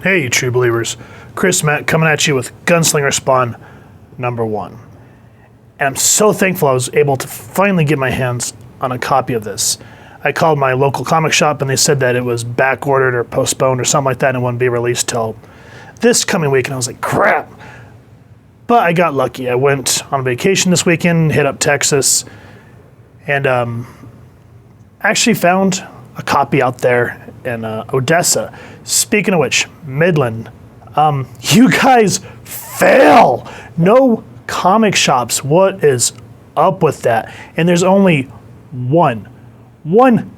Hey, true believers. Chris Matt coming at you with Gunslinger Spawn #1. And I'm so thankful I was able to finally get my hands on a copy of this. I called my local comic shop and they said that it was back ordered or postponed or something like that and it wouldn't be released till this coming week. And I was like, crap. But I got lucky. I went on vacation this weekend, hit up Texas, and actually found a copy out there in Odessa. Speaking of which, Midland, you guys fail. No comic shops. What is up with that? And there's only one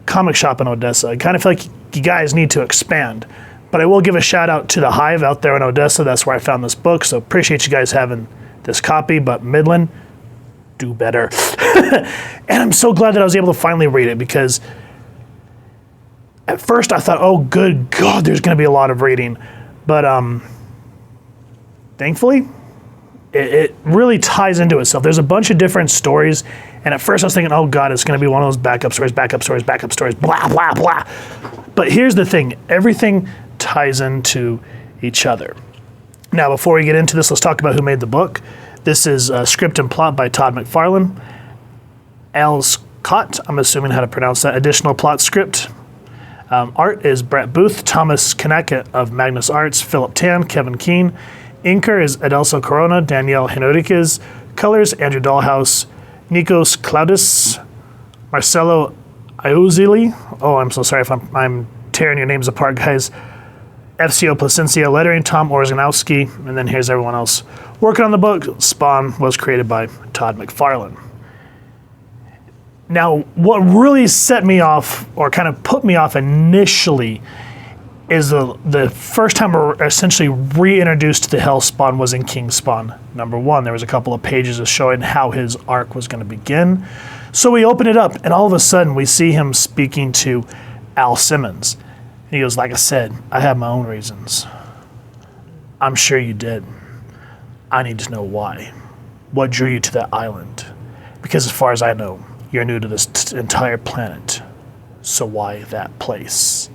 comic shop in Odessa. I kind of feel like you guys need to expand. But I will give a shout out to the Hive out there in Odessa. That's where I found this book. So appreciate you guys having this copy. But Midland, do better. And I'm so glad that I was able to finally read it because at first I thought, oh, good God, there's going to be a lot of reading. But thankfully, it really ties into itself. There's a bunch of different stories. And at first I was thinking, oh God, it's going to be one of those backup stories, blah, blah, blah. But here's the thing. Everything ties into each other. Now, before we get into this, let's talk about who made the book. This is script and plot by Todd McFarlane. Al Scott, I'm assuming how to pronounce that, additional plot script. Art is Brett Booth, Thomas Kaneka of Magnus Arts, Philip Tan, Kevin Keane. Inker is Adelso Corona, Danielle Henriquez. Colors, Andrew Dahlhaus, Nikos Claudis, Marcelo Iozili. Oh, I'm so sorry if I'm tearing your names apart, guys. FCO Placencia, lettering, Tom Orzanowski, and then here's everyone else working on the book. Spawn was created by Todd McFarlane. Now, what really set me off, or kind of put me off initially, is the first time we're essentially reintroduced to the Hellspawn was in King Spawn #1. There was a couple of pages of showing how his arc was going to begin. So we open it up, and all of a sudden we see him speaking to Al Simmons. And he goes, like I said, I have my own reasons. I'm sure you did. I need to know why. What drew you to that island? Because as far as I know, you're new to this entire planet. So why that place?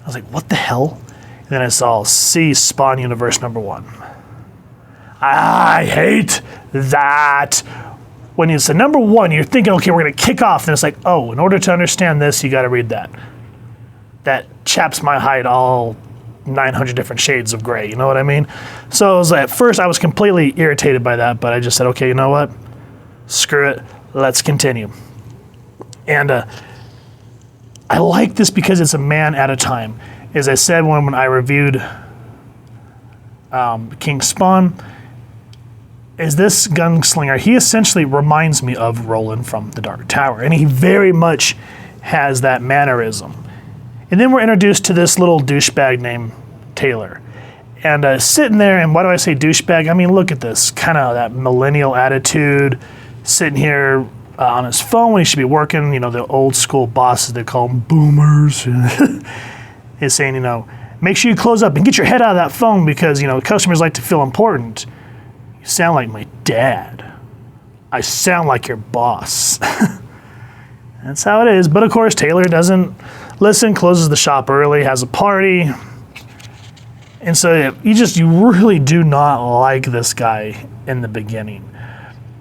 I was like, what the hell? And then I saw see Spawn Universe #1. I hate that. When you say #1, you're thinking, okay, we're going to kick off. And it's like, oh, in order to understand this, you got to read that. That chaps my hide all 900 different shades of gray. You know what I mean? So it was like, at first, I was completely irritated by that. But I just said, okay, you know what? Screw it. Let's continue. And I like this because it's a man at a time. As I said when I reviewed King Spawn, is this gunslinger, he essentially reminds me of Roland from The Dark Tower. And he very much has that mannerism. And then we're introduced to this little douchebag named Taylor. And sitting there, and why do I say douchebag? I mean, look at this, kind of that millennial attitude, sitting here on his phone when he should be working. You know, the old school bosses, they call them boomers. He's saying, you know, make sure you close up and get your head out of that phone because, you know, customers like to feel important. You sound like my dad. I sound like your boss. That's how it is. But of course, Taylor doesn't listen, closes the shop early, has a party. And so you really do not like this guy in the beginning.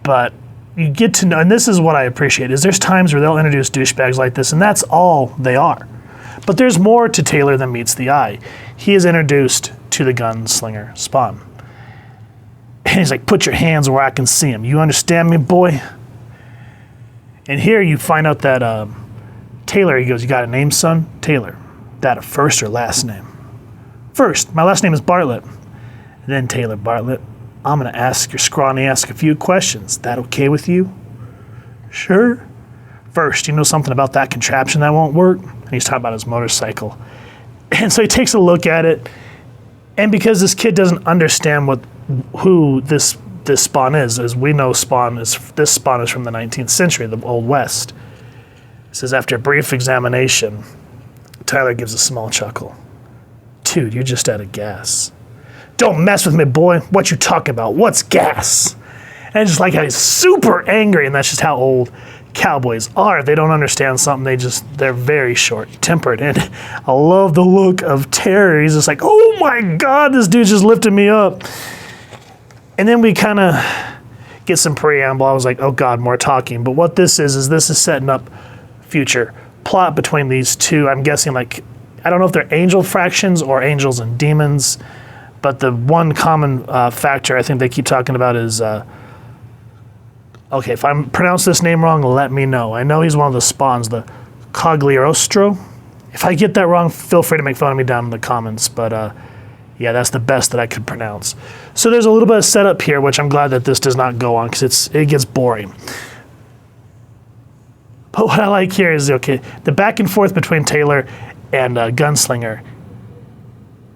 But you get to know, and this is what I appreciate, is there's times where they'll introduce douchebags like this, and that's all they are. But there's more to Taylor than meets the eye. He is introduced to the gunslinger Spawn. And he's like, put your hands where I can see them. You understand me, boy? And here you find out that Taylor, he goes, you got a name, son? Taylor. That a first or last name? First, my last name is Bartlett. And then Taylor Bartlett, I'm going to ask your scrawny ass a few questions. That okay with you? Sure. First, you know something about that contraption that won't work? And he's talking about his motorcycle. And so he takes a look at it. And because this kid doesn't understand who this Spawn is, as we know this Spawn is from the 19th century, the Old West. It says, after a brief examination, Tyler gives a small chuckle. Dude, you're just out of gas. Don't mess with me, boy. What you talking about? What's gas? And it's just like how he's super angry, and that's just how old cowboys are. They don't understand something. They're very short-tempered. And I love the look of terror. He's just like, oh my God, this dude just lifted me up. And then we kind of get some preamble. I was like, oh God, more talking. But what this is this is setting up future plot between these two. I'm guessing, like, I don't know if they're angel fractions or angels and demons, but the one common factor I think they keep talking about is, okay, if I pronounce this name wrong, let me know. I know he's one of the spawns, the Cagliostro. If I get that wrong, feel free to make fun of me down in the comments, but yeah, that's the best that I could pronounce. So there's a little bit of setup here, which I'm glad that this does not go on, because it gets boring. But what I like here is, okay, the back and forth between Taylor and Gunslinger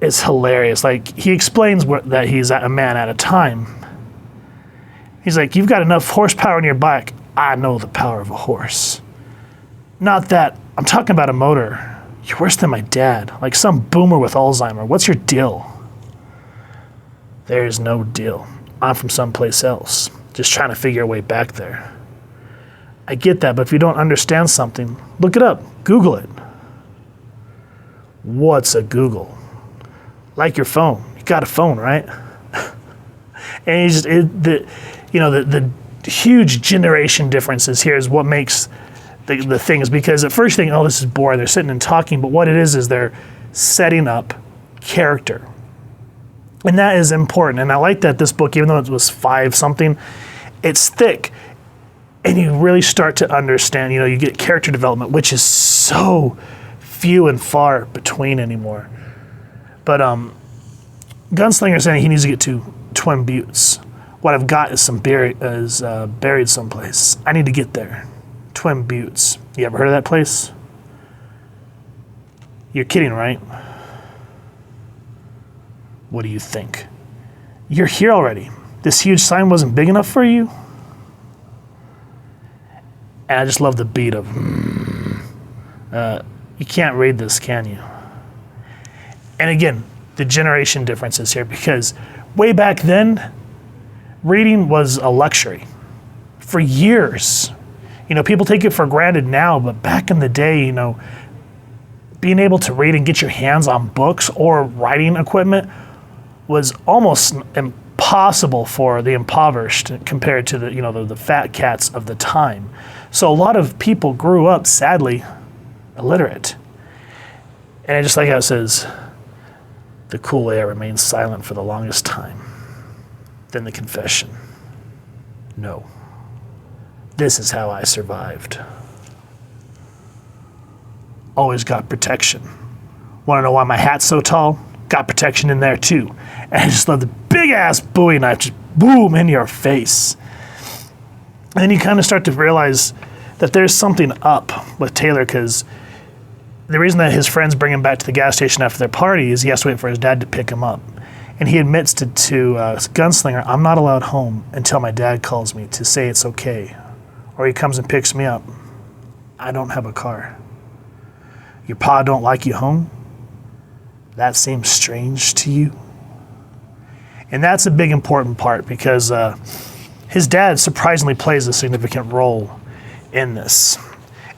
is hilarious. Like, he explains that he's a man at a time. He's like, you've got enough horsepower in your bike. I know the power of a horse. Not that. I'm talking about a motor. You're worse than my dad. Like some boomer with Alzheimer. What's your deal? There's no deal. I'm from someplace else. Just trying to figure a way back there. I get that, but if you don't understand something, look it up. Google it. What's a Google? Like your phone. You got a phone, right? And the huge generation differences here is what makes the things, because at first you think, oh, this is boring. They're sitting and talking, but what it is they're setting up character. And that is important. And I like that this book, even though it was 5-something, it's thick. And you really start to understand, you get character development, which is so few and far between anymore. But Gunslinger saying he needs to get to Twin Buttes. What I've got is buried someplace. I need to get there. Twin Buttes. You ever heard of that place? You're kidding, right? What do you think? You're here already. This huge sign wasn't big enough for you? And I just love the beat of, you can't read this, can you? And again, the generation differences here, because way back then, reading was a luxury. For years, people take it for granted now, but back in the day, being able to read and get your hands on books or writing equipment was almost impossible for the impoverished compared to the fat cats of the time. So a lot of people grew up, sadly, illiterate. And I just like how it says, the cool air remains silent for the longest time. Then the confession. No. This is how I survived. Always got protection. Want to know why my hat's so tall? Got protection in there too. And I just love the big ass Bowie knife just boom in your face. And then you kind of start to realize that there's something up with Taylor, because the reason that his friends bring him back to the gas station after their party is he has to wait for his dad to pick him up. And he admits to Gunslinger, I'm not allowed home until my dad calls me to say it's okay. Or he comes and picks me up. I don't have a car. Your pa don't like you home? That seems strange to you? And that's a big important part, because his dad surprisingly plays a significant role in this.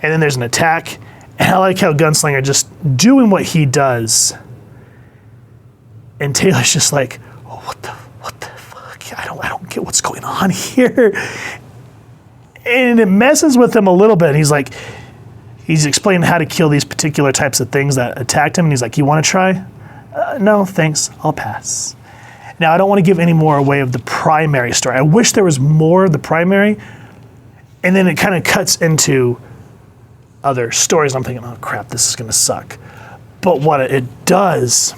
And then there's an attack, and I like how Gunslinger just doing what he does, and Taylor's just like, oh, what the fuck? I don't get what's going on here. And it messes with him a little bit. He's explaining how to kill these particular types of things that attacked him, and he's like, you want to try? No, thanks, I'll pass. Now, I don't want to give any more away of the primary story. I wish there was more of the primary, and then it kind of cuts into other stories. I'm thinking, oh crap, this is going to suck. But what it does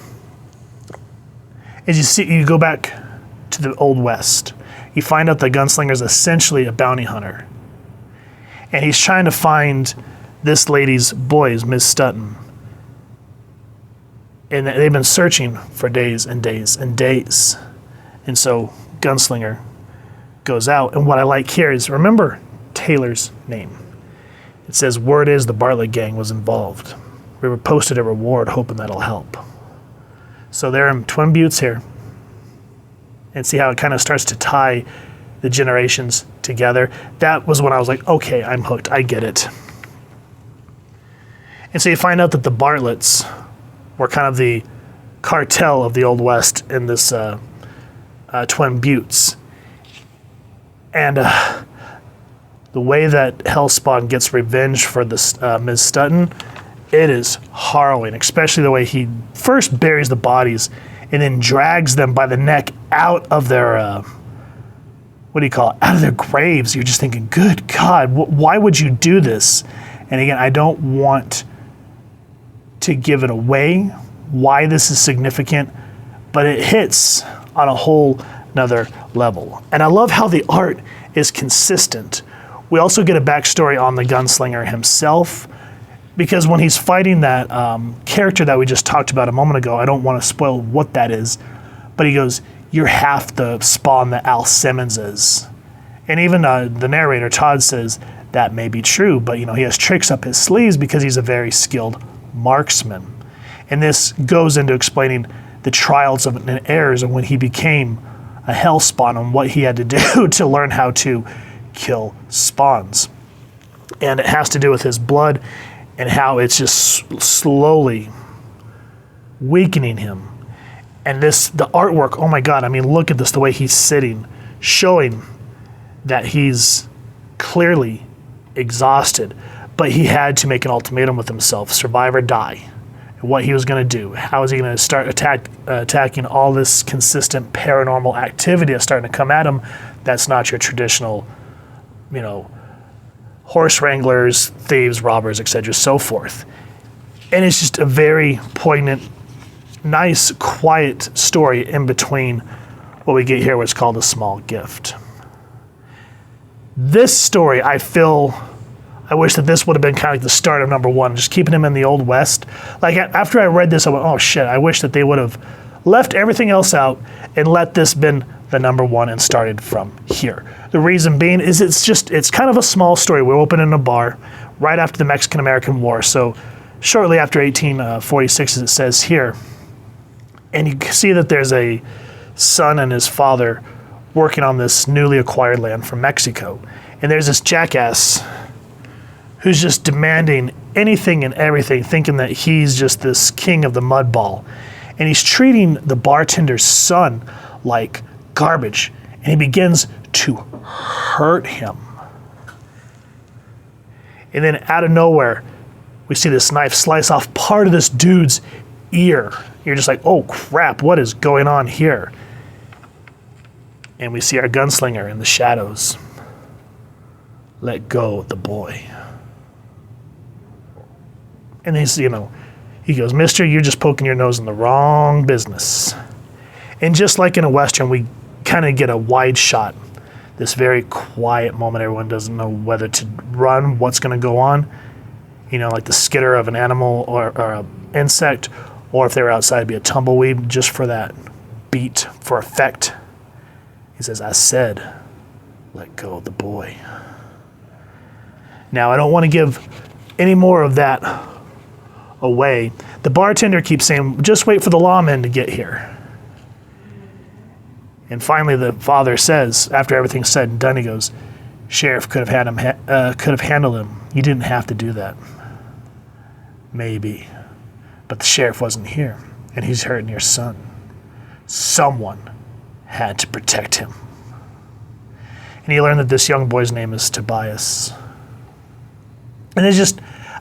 is you go back to the Old West. You find out that Gunslinger is essentially a bounty hunter. And he's trying to find this lady's boys, Miss Stutton. And they've been searching for days and days and days. And so Gunslinger goes out. And what I like here is, remember Taylor's name. It says, word is the Bartlett gang was involved. We were posted a reward hoping that'll help. So they're in Twin Buttes here. And see how it kind of starts to tie the generations together. That was when I was like, okay, I'm hooked. I get it. And so you find out that the Bartletts were kind of the cartel of the Old West in this Twin Buttes. And the way that Hellspawn gets revenge for this Ms. Stutton, it is harrowing, especially the way he first buries the bodies and then drags them by the neck out of their, out of their graves. You're just thinking, good God, why would you do this? And again, I don't want to give it away why this is significant, but it hits on a whole another level. And I love how the art is consistent. We also get a backstory on the gunslinger himself, because when he's fighting that character that we just talked about a moment ago, I don't want to spoil what that is, but he goes, you're half the Spawn that Al Simmons is. And even the narrator, Todd, says that may be true, but he has tricks up his sleeves because he's a very skilled marksman. And this goes into explaining the trials and errors of when he became a Hellspawn and what he had to do to learn how to kill spawns. And it has to do with his blood and how it's just slowly weakening him. And the artwork, oh my God, I mean, look at this, the way he's sitting, showing that he's clearly exhausted, but he had to make an ultimatum with himself, survive or die. What he was going to do, how is he going to start attacking all this consistent paranormal activity that's starting to come at him that's not your traditional, horse wranglers, thieves, robbers, etc., so forth. And it's just a very poignant, nice, quiet story in between what we get here, what's called A Small Gift. This story, I wish that this would have been kind of like the start of number one, just keeping him in the Old West. Like, after I read this, I went, oh shit, I wish that they would have left everything else out and let this been the number one and started from here. The reason being is it's kind of a small story. We're open in a bar right after the Mexican-American War, so shortly after 1846, as it says here. And you see that there's a son and his father working on this newly acquired land from Mexico. And there's this jackass who's just demanding anything and everything, thinking that he's just this king of the mud ball. And he's treating the bartender's son like garbage. And he begins to hurt him. And then out of nowhere, we see this knife slice off part of this dude's ear. You're just like, oh crap, what is going on here? And we see our gunslinger in the shadows. Let go of the boy. And he's, he goes, mister, you're just poking your nose in the wrong business. And just like in a Western, we kind of get a wide shot. This very quiet moment. Everyone doesn't know whether to run, what's going to go on. Like the skitter of an animal or an insect, or if they were outside, it'd be a tumbleweed, just for that beat, for effect. He says, I said, let go of the boy. Now, I don't want to give any more of that away. The bartender keeps saying, just wait for the lawmen to get here. And finally, the father says, after everything's said and done, he goes, Sheriff could have handled him. You didn't have to do that. Maybe. But the sheriff wasn't here, and he's hurting your son. Someone had to protect him. And you learn that this young boy's name is Tobias. And it's just,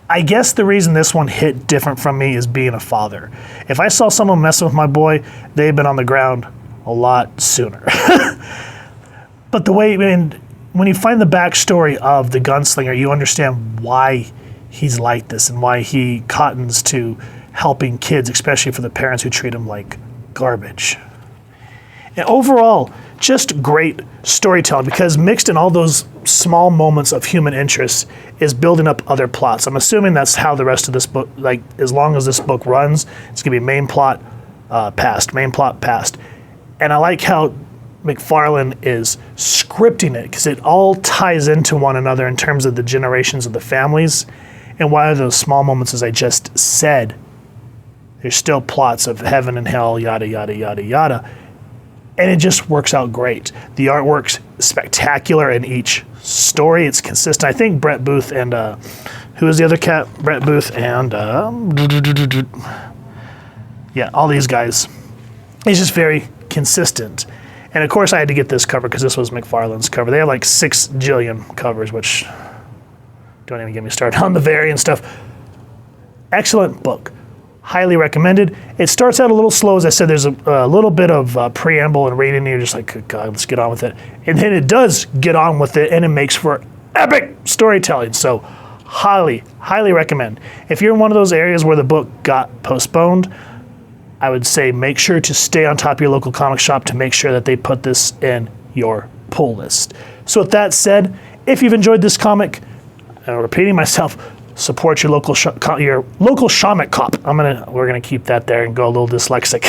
I guess the reason this one hit different from me is being a father. If I saw someone messing with my boy, they'd been on the ground a lot sooner. But the way, when you find the backstory of the gunslinger, you understand why he's like this and why he cottons to helping kids, especially for the parents who treat him like garbage. And overall, just great storytelling, because mixed in all those small moments of human interest is building up other plots. I'm assuming that's how the rest of this book, like as long as this book runs, it's going to be main plot past, main plot past. And I like how McFarlane is scripting it, because it all ties into one another in terms of the generations of the families. And why those small moments, as I just said, there's still plots of heaven and hell, yada, yada, yada, yada. And it just works out great. The artwork spectacular in each story. It's consistent. I think Brett Booth and who is the other cat? Brett Booth and yeah, all these guys. It's just very consistent. And of course I had to get this cover because this was McFarlane's cover. They have like 6 jillion covers, which don't even get me started on the variant stuff. Excellent book. Highly recommended. It starts out a little slow. As I said, there's a little bit of preamble and reading, and you're just like, God, let's get on with it. And then it does get on with it, and it makes for epic storytelling. So highly, highly recommend. If you're in one of those areas where the book got postponed, I would say make sure to stay on top of your local comic shop to make sure that they put this in your pull list. So with that said, if you've enjoyed this comic, I'm repeating myself, support your local Shawmic Cop. We're gonna keep that there and go a little dyslexic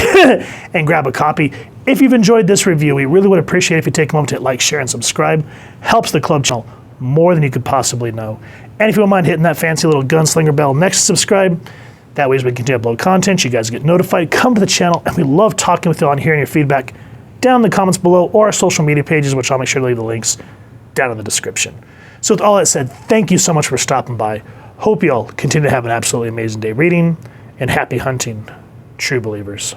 and grab a copy. If you've enjoyed this review, we really would appreciate it if you take a moment to hit like, share, and subscribe. Helps the club channel more than you could possibly know. And if you don't mind hitting that fancy little gunslinger bell next to subscribe, that way as we continue to upload content, you guys get notified. Come to the channel, and we love talking with you on hearing your feedback down in the comments below or our social media pages, which I'll make sure to leave the links down in the description. So with all that said, thank you so much for stopping by. Hope you all continue to have an absolutely amazing day reading, and happy hunting, true believers.